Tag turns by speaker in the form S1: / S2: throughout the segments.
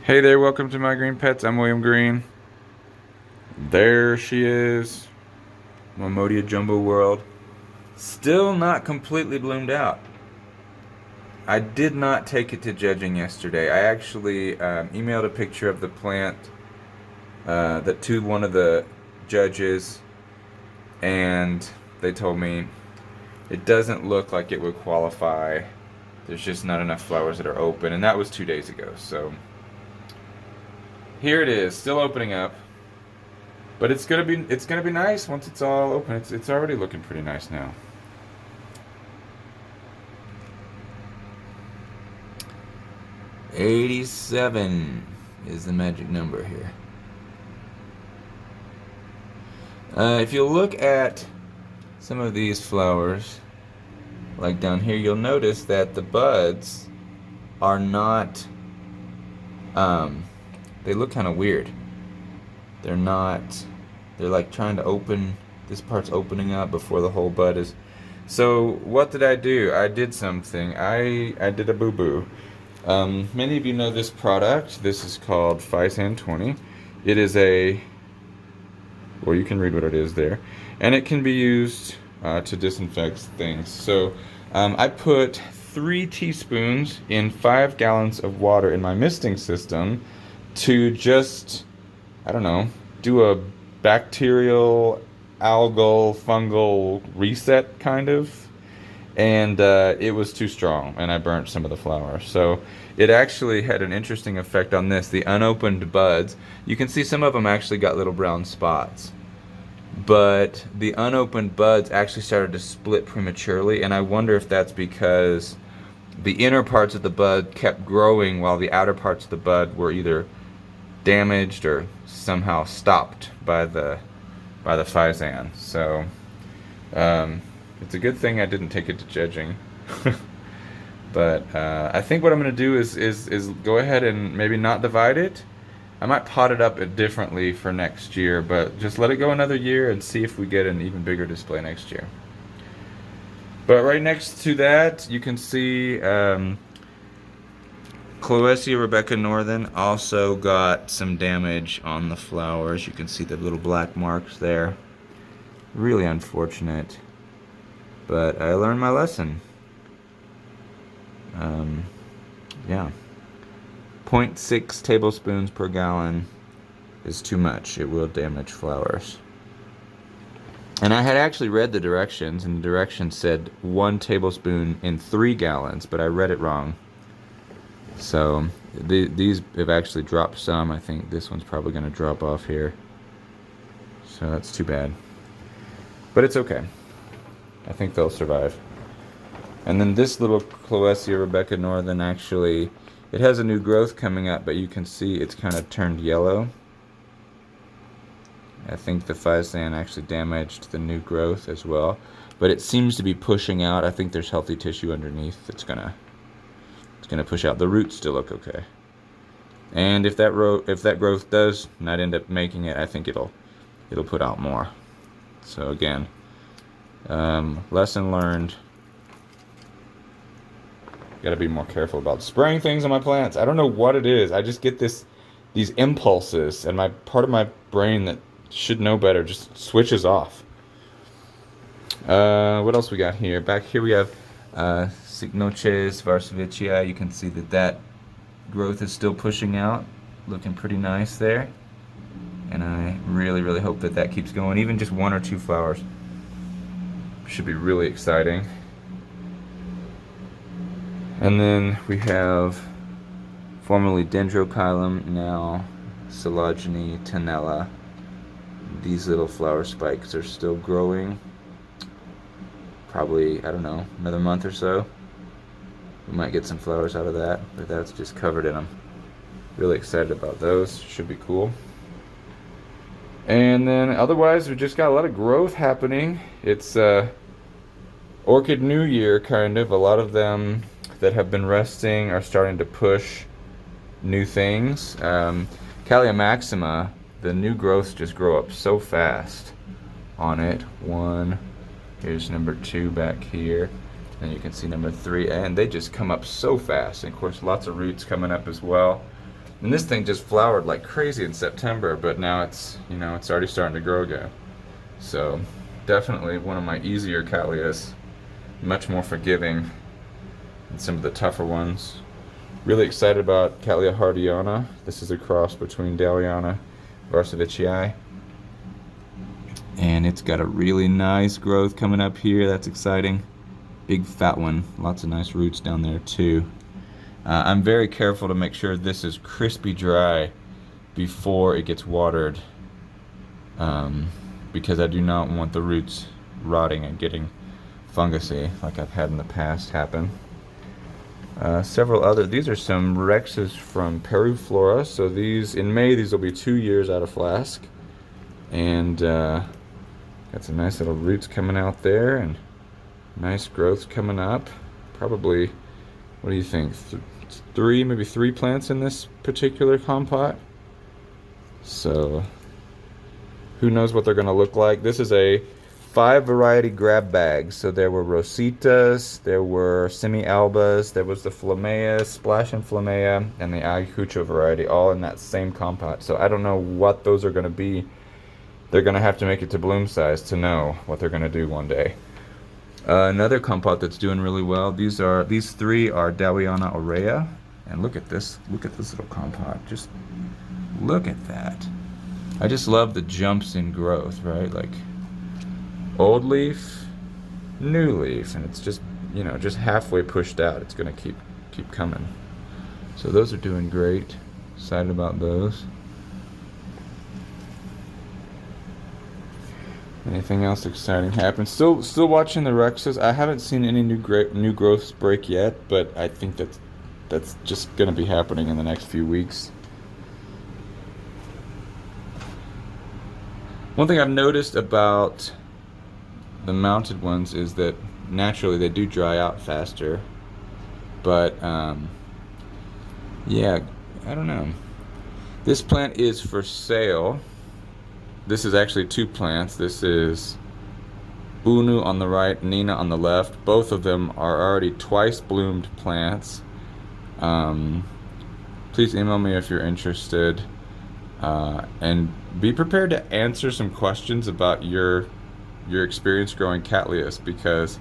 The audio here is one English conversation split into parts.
S1: Hey there, welcome to My Green Pets. I'm William Green. There she is, Mormodia Jumbo World. Still not completely bloomed out. I did not take it to judging yesterday. I actually emailed a picture of the plant that to one of the judges, and they told me it doesn't look like it would qualify. There's just not enough flowers that are open, and that was 2 days ago. So here it is, still opening up. But it's gonna be nice once it's all open. It's already looking pretty nice now. 87 is the magic number here. If you look at some of these flowers, like down here, you'll notice that the buds are not. They look kind of weird. They're not. They're like trying to open. This part's opening up before the whole bud is. So what did I do? I did something. I did a boo boo. Many of you know this product. This is called Physan 20. It is a. Well, you can read what it is there, and it can be used to disinfect things. So I put 3 teaspoons in 5 gallons of water in my misting system to just, I don't know, do a bacterial, algal, fungal reset kind of. And it was too strong, and I burnt some of the flowers. So it actually had an interesting effect on this. The unopened buds, you can see some of them actually got little brown spots. But the unopened buds actually started to split prematurely, and I wonder if that's because the inner parts of the bud kept growing while the outer parts of the bud were either damaged or somehow stopped by the Physan. So it's a good thing I didn't take it to judging. But I think what I'm going to do is go ahead and maybe not divide it. I might pot it up differently for next year, but just let it go another year and see if we get an even bigger display next year. But right next to that, you can see Cloesia Rebecca Northern also got some damage on the flowers. You can see the little black marks there. Really unfortunate. But I learned my lesson. Yeah. 0.6 tablespoons per gallon is too much. It will damage flowers. And I had actually read the directions, and the directions said 1 tablespoon in 3 gallons, but I read it wrong. So these have actually dropped some. I think this one's probably going to drop off here. So that's too bad. But it's okay. I think they'll survive. And then this little Cloesia Rebecca Northern actually, it has a new growth coming up, but you can see it's kind of turned yellow. I think the Physan actually damaged the new growth as well. But it seems to be pushing out. I think there's healthy tissue underneath. It's gonna push out. The roots still look okay. And if that growth does not end up making it, I think it'll put out more. So again, lesson learned. Got to be more careful about spraying things on my plants. I don't know what it is. I just get these impulses, and my part of my brain that should know better just switches off. What else we got here? Back here we have Cycnoches varsovicii. You can see that growth is still pushing out, looking pretty nice there. And I really, really hope that keeps going. Even just 1 or 2 flowers should be really exciting. And then we have formerly Dendrochilum, now Coleogyne tenella. These little flower spikes are still growing. Probably, I don't know, another month or so. We might get some flowers out of that, but that's just covered in them. Really excited about those. Should be cool. And then otherwise, we just got a lot of growth happening. It's Orchid New Year, kind of. A lot of them that have been resting are starting to push new things. Callia maxima, the new growths just grow up so fast on it. 1, here's number 2 back here, and you can see number 3, and they just come up so fast. And of course, lots of roots coming up as well. And this thing just flowered like crazy in September, but now it's, it's already starting to grow again. So definitely one of my easier Callias, much more forgiving than some of the tougher ones. Really excited about Callia hardiana. This is a cross between Dalliana Varsavicii. And it's got a really nice growth coming up here. That's exciting. Big fat one. Lots of nice roots down there too. I'm very careful to make sure this is crispy dry before it gets watered, because I do not want the roots rotting and getting fungusy like I've had in the past happen. Several other, these are some Rexes from Peru Flora. So these, in May, these will be 2 years out of flask. And got some nice little roots coming out there and nice growth coming up. Probably, what do you think? Maybe three plants in this particular compot. So who knows what they're going to look like. This is a 5 variety grab bags. So there were Rositas, there were Semi-Albas, there was the Flamea, Splash and Flamea, and the Ayacucho variety, all in that same compot. So I don't know what those are going to be. They're going to have to make it to bloom size to know what they're going to do one day. Another compot that's doing really well, these 3 are Dalliana aurea. And look at this little compot. Just look at that. I just love the jumps in growth, right? Like old leaf, new leaf, and it's just, just halfway pushed out. It's gonna keep coming. So those are doing great. Excited about those. Anything else exciting happen? Still watching the Rexes. I haven't seen any new growths break yet, but I think that's just gonna be happening in the next few weeks. One thing I've noticed about the mounted ones is that naturally they do dry out faster, but yeah, I don't know. This plant is for sale. This is actually 2 plants. This is Unu on the right, Nina on the left. Both of them are already twice bloomed plants. Please email me if you're interested, and be prepared to answer some questions about your experience growing Cattleyas, because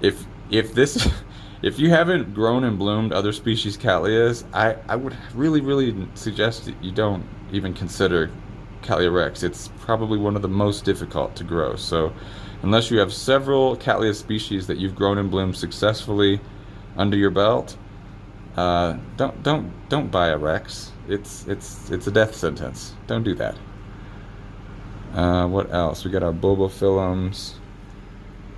S1: if you haven't grown and bloomed other species Cattleyas, I would really suggest that you don't even consider Cattleya rex. It's probably one of the most difficult to grow. So unless you have several Cattleya species that you've grown and bloomed successfully under your belt, don't buy a rex. It's a death sentence. Don't do that. What else? We got our bulbophyllums.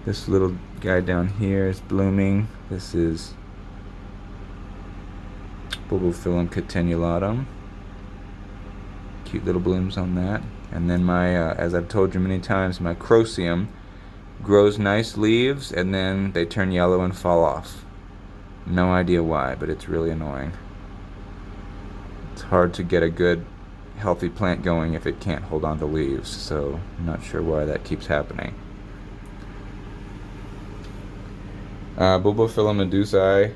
S1: This little guy down here is blooming. This is Bulbophyllum catenulatum. Cute little blooms on that. And then my, as I've told you many times, my Crocium grows nice leaves and then they turn yellow and fall off. No idea why, but it's really annoying. It's hard to get a good healthy plant going if it can't hold on to leaves, so I'm not sure why that keeps happening. Bulbophyllum medusae.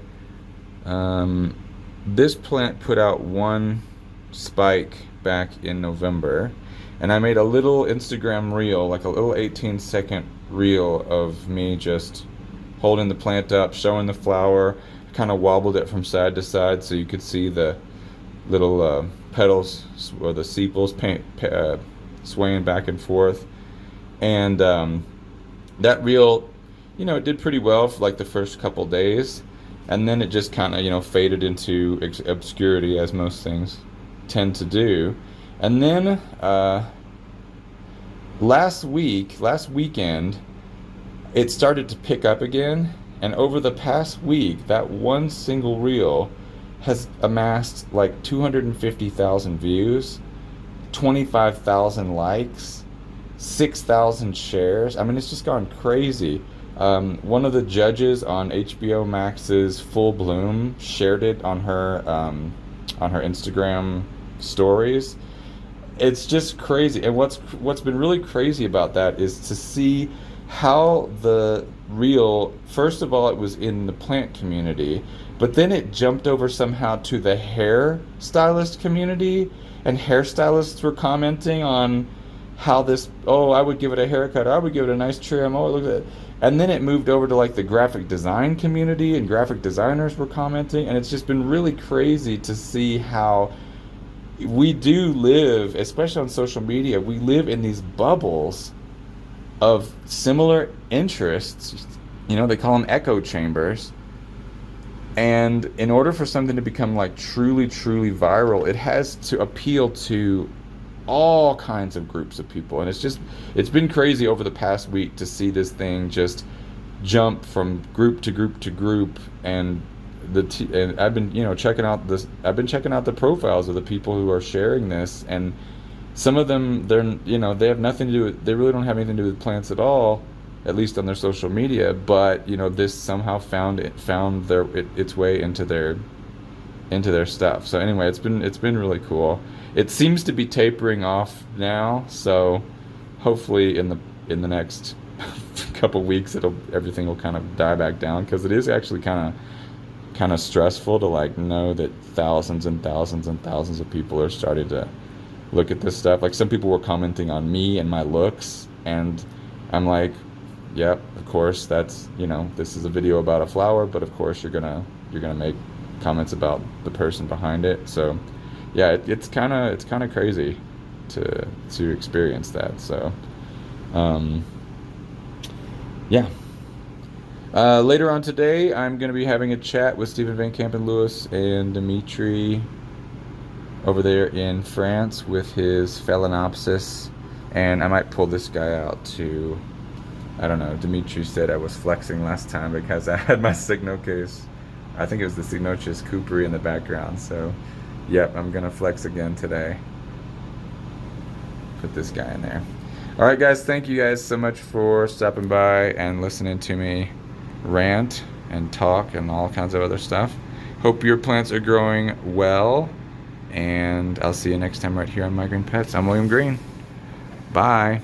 S1: This plant put out one spike back in November, and I made a little Instagram reel, like a little 18-second reel of me just holding the plant up, showing the flower, kind of wobbled it from side to side so you could see the little petals or the sepals swaying back and forth. And that reel, it did pretty well for like the first couple days, and then it just kind of faded into obscurity, as most things tend to do. And then last weekend it started to pick up again, and over the past week that one single reel has amassed like 250,000 views, 25,000 likes, 6,000 shares. I mean, it's just gone crazy. One of the judges on HBO Max's Full Bloom shared it on her Instagram stories. It's just crazy. And what's been really crazy about that is to see how the reel, first of all, it was in the plant community, But then it jumped over somehow to the hairstylist community, and hairstylists were commenting on how this, oh, I would give it a haircut, I would give it a nice trim, oh, look at it. And then it moved over to like the graphic design community, and graphic designers were commenting, and it's just been really crazy to see how we do live, especially on social media, we live in these bubbles of similar interests. You know, they call them echo chambers. And in order for something to become like truly, truly viral, it has to appeal to all kinds of groups of people. And it's been crazy over the past week to see this thing just jump from group to group to group. And and I've been, checking out the profiles of the people who are sharing this, and some of them, they have nothing to do with, they really don't have anything to do with plants at all, at least on their social media, but this somehow found its way into their stuff. So anyway, it's been really cool. It seems to be tapering off now, so hopefully in the next couple weeks everything will kind of die back down, because it is actually kind of stressful to like know that thousands and thousands and thousands of people are starting to look at this stuff. Like, some people were commenting on me and my looks, and I'm like, yep, of course, that's, this is a video about a flower, but of course you're gonna make comments about the person behind it. So yeah, it's kind of crazy to experience that. So yeah. Later on today, I'm going to be having a chat with Stephen Van Campen-Lewis and Dimitri over there in France with his Phalaenopsis, and I might pull this guy out too. I don't know. Dimitri said I was flexing last time because I had my Cygnocase. I think it was the Cygnocus cooperi in the background. So, yep, I'm going to flex again today. Put this guy in there. All right, guys. Thank you guys so much for stopping by and listening to me rant and talk and all kinds of other stuff. Hope your plants are growing well, and I'll see you next time right here on My Green Pets. I'm William Green. Bye.